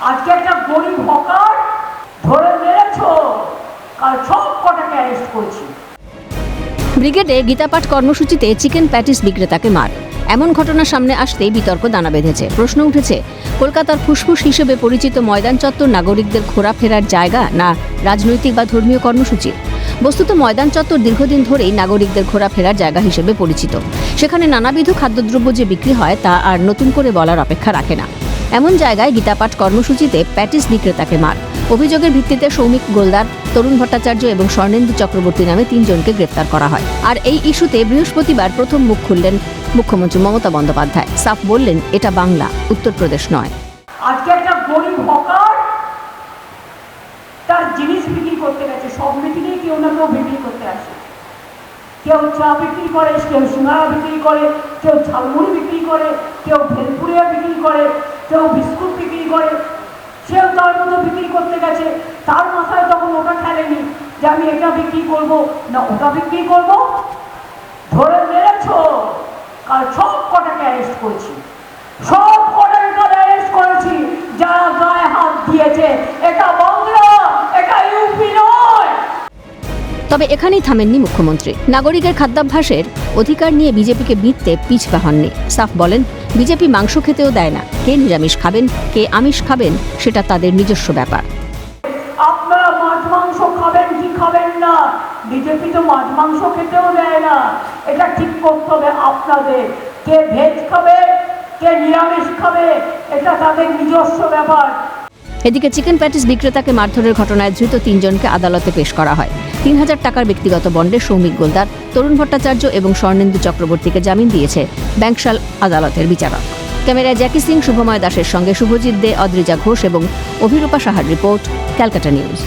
আজকে একটা গরিব হকার ধরে মেরেছো, কাল সব কটাকে অ্যারেস্ট করছি। ব্রিগেডে গীতাপাঠ কর্মসূচিতে চিকেন প্যাটিস বিক্রেতাকে মার, এমন ঘটনা সামনে আসতেই বিতর্ক দানা বেঁধেছে। প্রশ্ন উঠেছে, কলকাতার ফুসফুস হিসেবে পরিচিত ময়দান চত্বর নাগরিকদের ঘোরাফেরার জায়গা না রাজনৈতিক বা ধর্মীয় কর্মসূচি? বস্তুত ময়দান চত্বর দীর্ঘদিন ধরেই নাগরিকদের ঘোরাফেরার জায়গা হিসেবে পরিচিত। সেখানে নানাবিধ খাদ্যদ্রব্য যে বিক্রি হয় তা আর নতুন করে বলার অপেক্ষা রাখে না। এমন জায়গায় গীতাপাঠ কর্মসূচিতে প্যাটিস বিক্রেতাকে মার। অভিযোগের ভিত্তিতে সৌমিক গোলদার, তরুণ ভট্টাচার্য এবং স্বর্ণেন্দু চক্রবর্তী নামে 3 জনকে গ্রেপ্তার করা হয়। আর এই ইস্যুতে বৃহস্পতিবার প্রথম মুখ খুললেন মুখ্যমন্ত্রী মমতা বন্দ্যোপাধ্যায়। সাফ বললেন, এটা বাংলা, উত্তরপ্রদেশ নয়। আজকে একটা গরিব হকার তার জিনিস বিক্রি করতে গেছে, সব মিটিংয়ে কেউ না কেউ বিক্রি করতে আসে। কেউ চা বিক্রি করে, কেউ সিঙ্গারা বিক্রি করে, কেউ ঝালমুড়ি বিক্রি করে, কেউ ভেলপুরিয়া বিক্রি করে, কেউ বিস্কুট বিক্রি করে। সেও তার মতো বিক্রি করতে গেছে, তার মাথায় তখন ওটা খেলেনি যে আমি এটা বিক্রি করব না ওটা বিক্রি করব। ধরে মেরেছো, কাল সব কটাকে অ্যারেস্ট করছি, সব কটাকে অ্যারেস্ট করেছি যারা গায়ে হাত দিয়েছে। এটা বাংলা, এটা ইউপি নয়। তবে এখানেই থামেননি মুখ্যমন্ত্রী। নাগরিকের খাদ্যাভ্যাসের অধিকার নিয়ে বিজেপিকে বিঁধতে পিছপা হননি। সাফ বলেন, বিজেপি মাংস খেতেও দেয় না। কে নিরামিষ খাবেন, কে আমিষ খাবেন, সেটা তাদের নিজস্ব ব্যাপার। আপনারা মাছ মাংস খাবেন কি খাবেন না, বিজেপি তো মাছ মাংস খেতেও দেয় না। এটা ঠিক করতে হবে আপনাদের, কে ভেজ খাবে কে নিরামিষ খাবে, এটা তাদের নিজস্ব ব্যাপার। এদিকে চিকেন প্যাটিস বিক্রেতাকে মারধরের ঘটনায় ধৃত 3 জনকে আদালতে পেশ করা হয়। 3000 টাকার ব্যক্তিগত বন্ডে সৌমিক গোলদার, তরুণ ভট্টাচার্য এবং স্বর্ণেন্দু চক্রবর্তীকে জামিন দিয়েছে ব্যাংকশাল আদালতের বিচারক। ক্যামেরায় জ্যাকি সিং, শুভময় দাসের সঙ্গে শুভজিৎ দে, অদ্রিজা ঘোষ এবং অভিরূপা সাহার রিপোর্ট, ক্যালকাটা নিউজ।